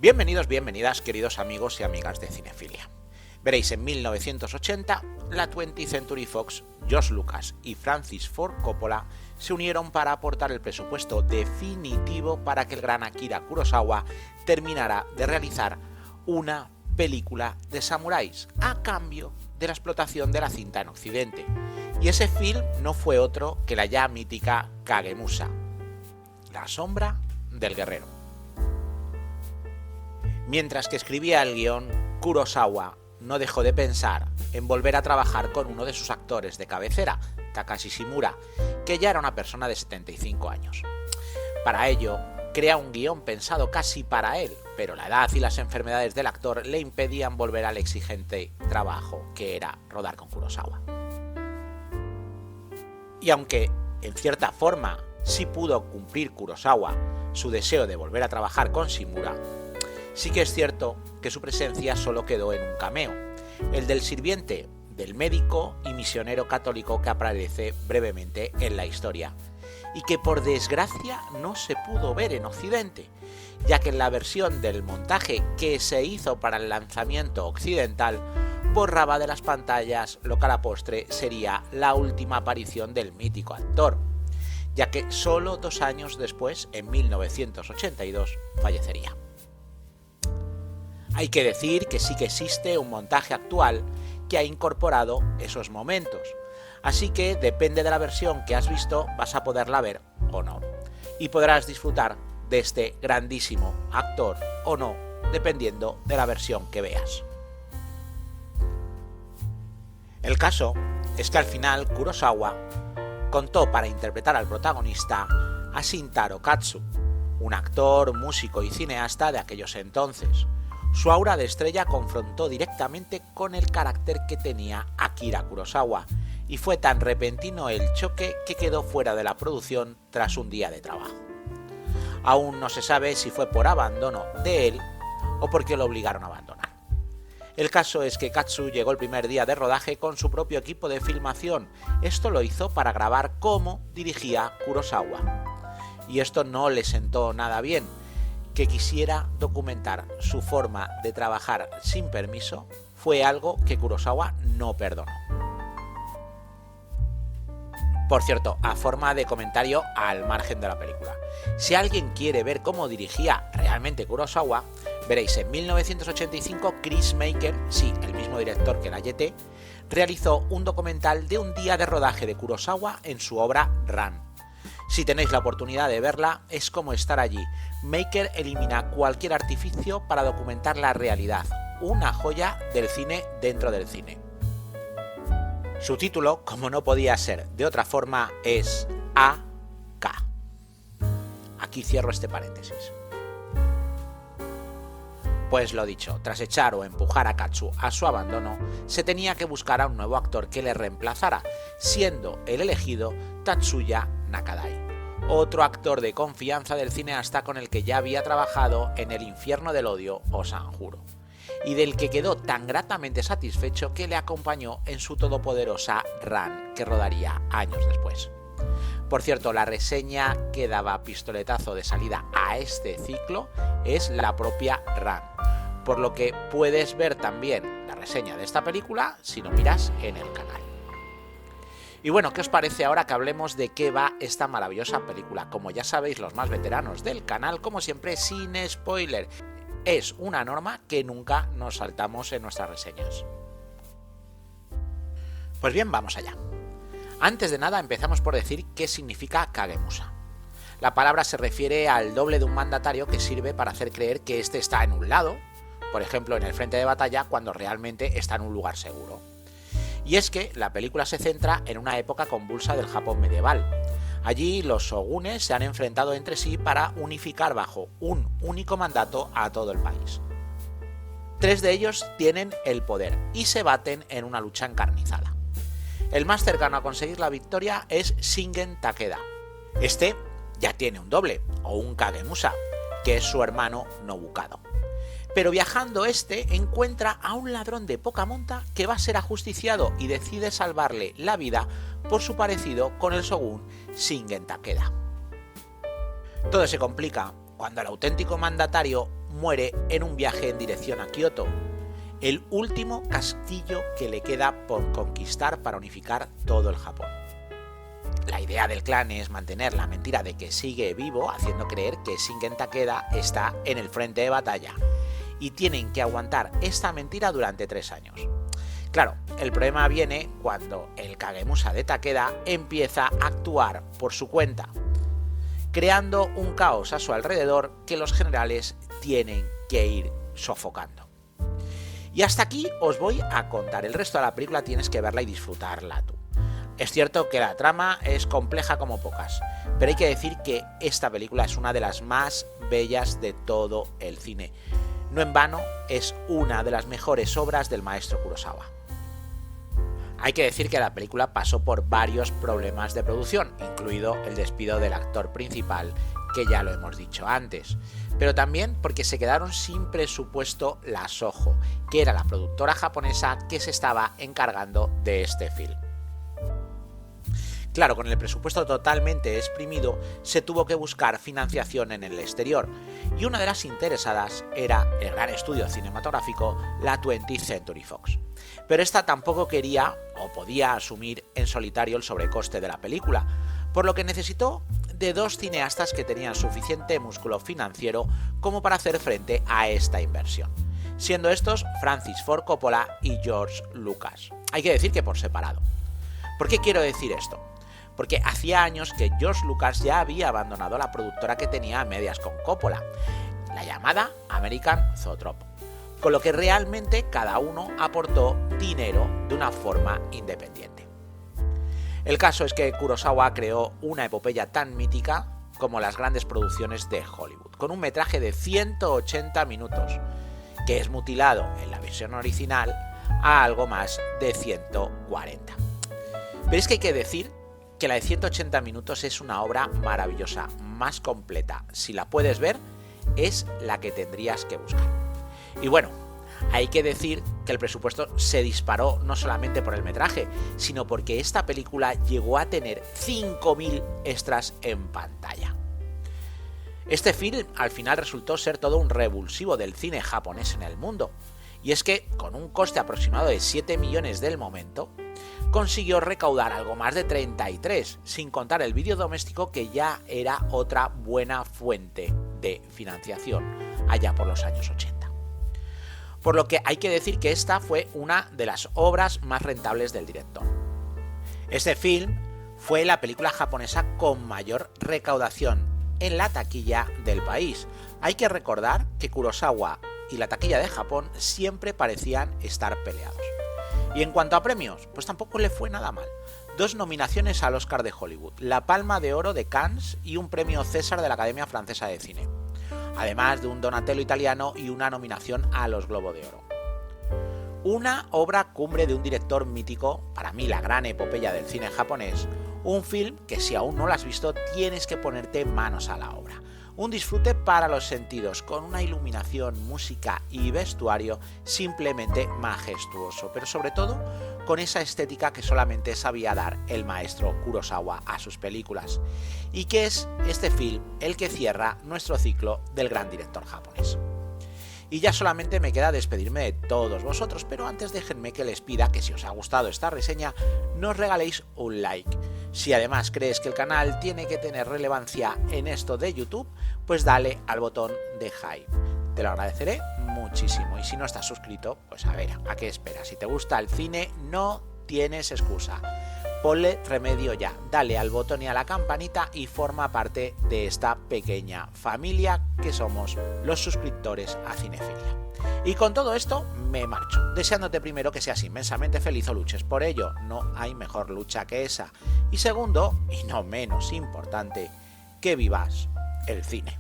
Bienvenidos, bienvenidas, queridos amigos y amigas de Cinefilia. Veréis, en 1980, la 20th Century Fox, George Lucas y Francis Ford Coppola se unieron para aportar el presupuesto definitivo para que el gran Akira Kurosawa terminara de realizar una película de samuráis a cambio de la explotación de la cinta en Occidente. Y ese film no fue otro que la ya mítica Kagemusha, la sombra del guerrero. Mientras que escribía el guión, Kurosawa no dejó de pensar en volver a trabajar con uno de sus actores de cabecera, Takashi Shimura, que ya era una persona de 75 años. Para ello, crea un guión pensado casi para él, pero la edad y las enfermedades del actor le impedían volver al exigente trabajo que era rodar con Kurosawa. Y aunque, en cierta forma, sí pudo cumplir Kurosawa su deseo de volver a trabajar con Shimura, sí que es cierto que su presencia solo quedó en un cameo, el del sirviente del médico y misionero católico que aparece brevemente en la historia, y que por desgracia no se pudo ver en Occidente, ya que en la versión del montaje que se hizo para el lanzamiento occidental borraba de las pantallas lo que a la postre sería la última aparición del mítico actor, ya que solo 2 años después, en 1982, fallecería. Hay que decir que sí que existe un montaje actual que ha incorporado esos momentos, así que depende de la versión que has visto vas a poderla ver o no, y podrás disfrutar de este grandísimo actor o no, dependiendo de la versión que veas. El caso es que al final Kurosawa contó para interpretar al protagonista a Shintaro Katsu, un actor, músico y cineasta de aquellos entonces. Su aura de estrella confrontó directamente con el carácter que tenía Akira Kurosawa, y fue tan repentino el choque que quedó fuera de la producción tras un día de trabajo. Aún no se sabe si fue por abandono de él o porque lo obligaron a abandonar. El caso es que Katsu llegó el primer día de rodaje con su propio equipo de filmación. Esto lo hizo para grabar cómo dirigía Kurosawa. Y esto no le sentó nada bien. Que quisiera documentar su forma de trabajar sin permiso fue algo que Kurosawa no perdonó. Por cierto, a forma de comentario al margen de la película, si alguien quiere ver cómo dirigía realmente Kurosawa, veréis, en 1985 Chris Maker, sí, el mismo director que la YT, realizó un documental de un día de rodaje de Kurosawa en su obra Ran. Si tenéis la oportunidad de verla, es como estar allí. Maker elimina cualquier artificio para documentar la realidad, una joya del cine dentro del cine. Su título, como no podía ser de otra forma, es AK. Aquí cierro este paréntesis. Pues lo dicho, tras echar o empujar a Katsu a su abandono, se tenía que buscar a un nuevo actor que le reemplazara, siendo el elegido Tatsuya Nakadai, otro actor de confianza del cineasta con el que ya había trabajado en El infierno del odio o Sanjuro, y del que quedó tan gratamente satisfecho que le acompañó en su todopoderosa Ran, que rodaría años después. Por cierto, la reseña que daba pistoletazo de salida a este ciclo es la propia Ran, por lo que puedes ver también la reseña de esta película si lo miras en el canal. Y bueno, ¿qué os parece ahora que hablemos de qué va esta maravillosa película? Como ya sabéis los más veteranos del canal, como siempre, sin spoiler. Es una norma que nunca nos saltamos en nuestras reseñas. Pues bien, vamos allá. Antes de nada empezamos por decir qué significa Kagemusha. La palabra se refiere al doble de un mandatario que sirve para hacer creer que éste está en un lado, por ejemplo en el frente de batalla, cuando realmente está en un lugar seguro. Y es que la película se centra en una época convulsa del Japón medieval. Allí los shogunes se han enfrentado entre sí para unificar bajo un único mandato a todo el país. 3 de ellos tienen el poder y se baten en una lucha encarnizada. El más cercano a conseguir la victoria es Shingen Takeda. Este ya tiene un doble, o un Kagemusha, que es su hermano Nobukado. Pero viajando encuentra a un ladrón de poca monta que va a ser ajusticiado y decide salvarle la vida por su parecido con el shogun Shingen Takeda. Todo se complica cuando el auténtico mandatario muere en un viaje en dirección a Kioto, el último castillo que le queda por conquistar para unificar todo el Japón. La idea del clan es mantener la mentira de que sigue vivo, haciendo creer que Shingen Takeda está en el frente de batalla, y tienen que aguantar esta mentira durante 3 años. Claro, el problema viene cuando el Kagemusa de Takeda empieza a actuar por su cuenta, creando un caos a su alrededor que los generales tienen que ir sofocando. Y hasta aquí os voy a contar, el resto de la película tienes que verla y disfrutarla tú. Es cierto que la trama es compleja como pocas, pero hay que decir que esta película es una de las más bellas de todo el cine. No en vano, es una de las mejores obras del maestro Kurosawa. Hay que decir que la película pasó por varios problemas de producción, incluido el despido del actor principal, que ya lo hemos dicho antes, pero también porque se quedaron sin presupuesto la Soho, que era la productora japonesa que se estaba encargando de este film. Claro, con el presupuesto totalmente exprimido, se tuvo que buscar financiación en el exterior, y una de las interesadas era el gran estudio cinematográfico, la 20th Century Fox. Pero esta tampoco quería o podía asumir en solitario el sobrecoste de la película, por lo que necesitó de 2 cineastas que tenían suficiente músculo financiero como para hacer frente a esta inversión, siendo estos Francis Ford Coppola y George Lucas. Hay que decir que por separado. ¿Por qué quiero decir esto? Porque hacía años que George Lucas ya había abandonado la productora que tenía a medias con Coppola, la llamada American Zoetrope, con lo que realmente cada uno aportó dinero de una forma independiente. El caso es que Kurosawa creó una epopeya tan mítica como las grandes producciones de Hollywood, con un metraje de 180 minutos, que es mutilado en la versión original a algo más de 140. Pero es que hay que decir que la de 180 minutos es una obra maravillosa, más completa. Si la puedes ver, es la que tendrías que buscar. Y bueno, hay que decir que el presupuesto se disparó no solamente por el metraje, sino porque esta película llegó a tener 5.000 extras en pantalla. Este film al final resultó ser todo un revulsivo del cine japonés en el mundo, y es que con un coste aproximado de 7 millones del momento, consiguió recaudar algo más de 33, sin contar el vídeo doméstico, que ya era otra buena fuente de financiación allá por los años 80. Por lo que hay que decir que esta fue una de las obras más rentables del director. Este film fue la película japonesa con mayor recaudación en la taquilla del país. Hay que recordar que Kurosawa y la taquilla de Japón siempre parecían estar peleados. Y en cuanto a premios, pues tampoco le fue nada mal. 2 nominaciones al Oscar de Hollywood, la Palma de Oro de Cannes y un premio César de la Academia Francesa de Cine, además de un Donatello italiano y una nominación a los Globo de Oro. Una obra cumbre de un director mítico, para mí la gran epopeya del cine japonés, un film que si aún no lo has visto tienes que ponerte manos a la obra. Un disfrute para los sentidos, con una iluminación, música y vestuario simplemente majestuoso, pero sobre todo con esa estética que solamente sabía dar el maestro Kurosawa a sus películas, y que es este film el que cierra nuestro ciclo del gran director japonés. Y ya solamente me queda despedirme de todos vosotros, pero antes déjenme que les pida que si os ha gustado esta reseña nos regaléis un like. Si además crees que el canal tiene que tener relevancia en esto de YouTube, pues dale al botón de hype. Te lo agradeceré muchísimo, y si no estás suscrito, pues a ver, ¿a qué esperas? Si te gusta el cine, no tienes excusa. Ponle remedio ya, dale al botón y a la campanita y forma parte de esta pequeña familia que somos los suscriptores a Cinefilia. Y con todo esto me marcho, deseándote primero que seas inmensamente feliz o luches por ello, no hay mejor lucha que esa. Y segundo, y no menos importante, que vivas el cine.